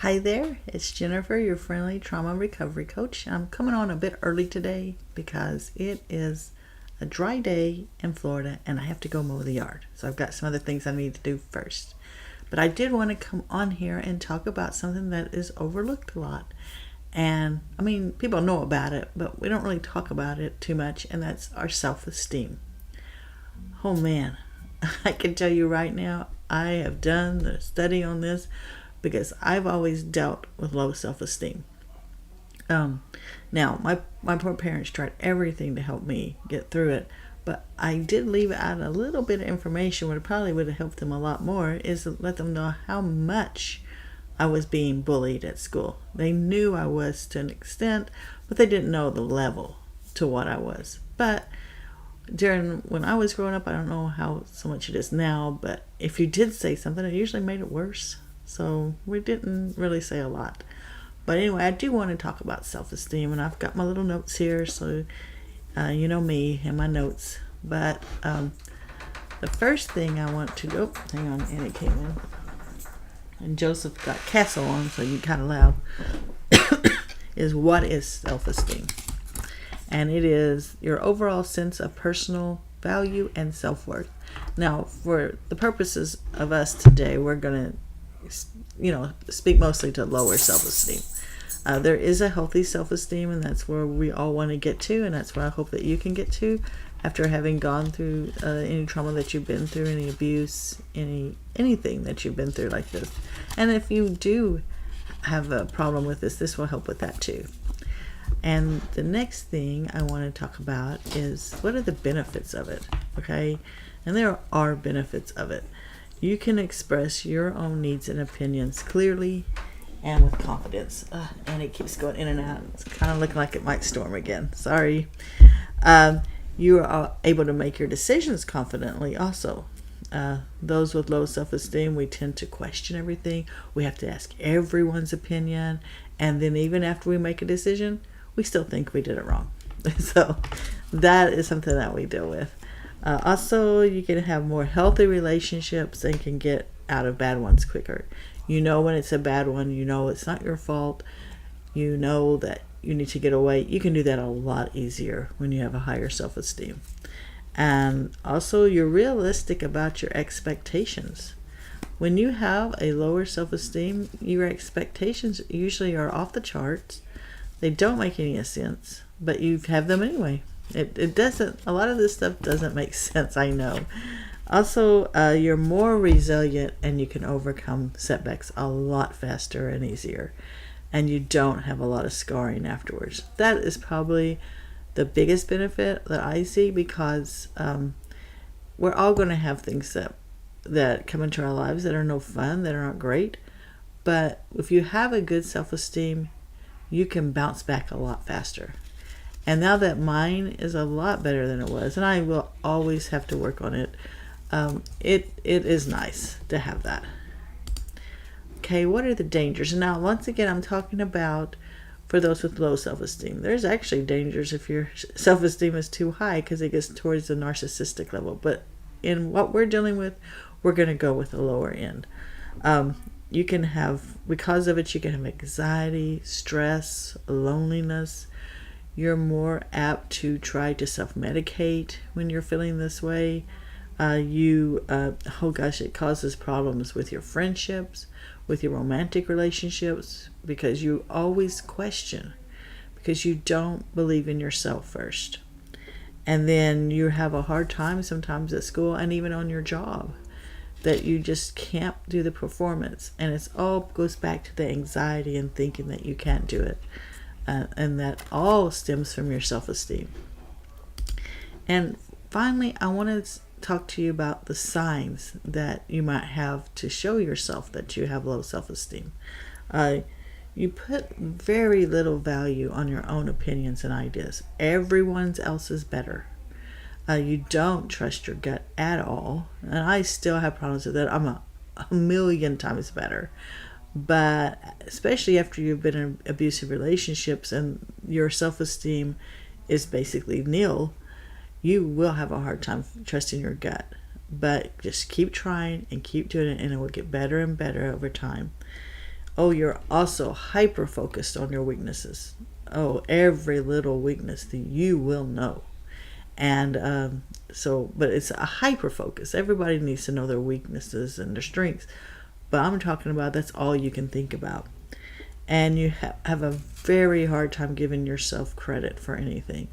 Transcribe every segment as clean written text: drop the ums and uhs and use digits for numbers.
Hi there, it's Jennifer, your friendly trauma recovery coach. I'm coming on a bit early today because it is a dry day in Florida and I have to go mow the yard. So I've got some other things I need to do first. But I did want to come on here and talk about something that is overlooked a lot. And I mean, people know about it, but we don't really talk about it too much, and that's our self-esteem. Oh man, I can tell you right now, I have done the study on this because I've always dealt with low self-esteem. Now, my poor parents tried everything to help me get through it, but I did leave out a little bit of information where it probably would have helped them a lot more, is to let them know how much I was being bullied at school. They knew I was to an extent, but they didn't know the level to what I was. But when I was growing up, I don't know how so much it is now, but if you did say something, it usually made it worse. So we didn't really say a lot. But anyway, I do want to talk about self-esteem, and I've got my little notes here, so you know me and my notes. But the first thing I want to go, hang on, Annie came in, and Joseph got Castle on, so you kind of loud, is what is self-esteem? And it is your overall sense of personal value and self-worth. Now, for the purposes of us today, we're going to speak mostly to lower self-esteem. There is a healthy self-esteem, and that's where we all want to get to, and that's where I hope that you can get to after having gone through any trauma that you've been through, any abuse, anything that you've been through like this. And if you do have a problem with this will help with that too. And the next thing I want to talk about is, what are the benefits of it? Okay, and there are benefits of it. You can express your own needs and opinions clearly and with confidence. And it keeps going in and out. It's kind of looking like it might storm again. Sorry. You are able to make your decisions confidently also. Those with low self-esteem, we tend to question everything. We have to ask everyone's opinion. And then even after we make a decision, we still think we did it wrong. So that is something that we deal with. Also, you can have more healthy relationships and can get out of bad ones quicker. You know when it's a bad one, you know it's not your fault, you know that you need to get away. You can do that a lot easier when you have a higher self-esteem. And also, you're realistic about your expectations. When you have a lower self-esteem, your expectations usually are off the charts. They don't make any sense, but you have them anyway. It doesn't, a lot of this stuff doesn't make sense, I know. Also, you're more resilient and you can overcome setbacks a lot faster and easier. And you don't have a lot of scarring afterwards. That is probably the biggest benefit that I see, because we're all going to have things that come into our lives that are no fun, that aren't great. But if you have a good self-esteem, you can bounce back a lot faster. And now that mine is a lot better than it was, and I will always have to work on it, it is nice to have that. Okay, what are the dangers? Now, once again, I'm talking about for those with low self-esteem. There's actually dangers if your self-esteem is too high, because it gets towards the narcissistic level. But in what we're dealing with, we're going to go with the lower end. You can have, because of it, you can have anxiety, stress, loneliness. You're more apt to try to self-medicate when you're feeling this way. It causes problems with your friendships, with your romantic relationships, because you always question, because you don't believe in yourself first. And then you have a hard time sometimes at school and even on your job, that you just can't do the performance. And it all goes back to the anxiety and thinking that you can't do it. And that all stems from your self-esteem. And finally, I want to talk to you about the signs that you might have to show yourself that you have low self-esteem. You put very little value on your own opinions and ideas. Everyone else is better. You don't trust your gut at all. And I still have problems with that. I'm a million times better. But especially after you've been in abusive relationships and your self-esteem is basically nil, you will have a hard time trusting your gut. But just keep trying and keep doing it, and it will get better and better over time. Oh, you're also hyper focused on your weaknesses. Oh, every little weakness that you will know. And but it's a hyper focus. Everybody needs to know their weaknesses and their strengths. But I'm talking about that's all you can think about. And you have a very hard time giving yourself credit for anything.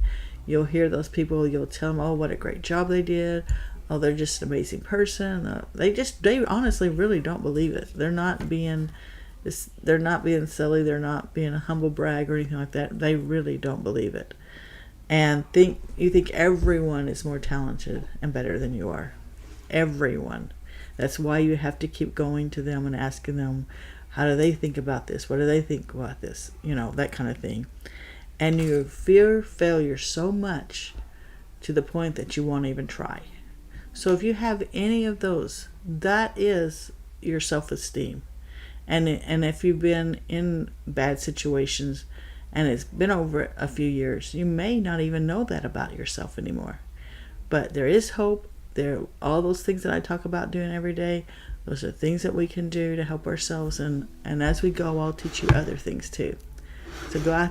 You'll hear those people, you'll tell them, oh, what a great job they did. Oh, they're just an amazing person. They honestly really don't believe it. They're not being silly. They're not being a humble brag or anything like that. They really don't believe it. And you think everyone is more talented and better than you are. Everyone. That's why you have to keep going to them and asking them, how do they think about this? What do they think about this? That kind of thing. And you fear failure so much to the point that you won't even try. So if you have any of those, that is your self-esteem. And if you've been in bad situations and it's been over a few years, you may not even know that about yourself anymore. But there is hope. All those things that I talk about doing every day, those are things that we can do to help ourselves. And as we go, I'll teach you other things too. So go out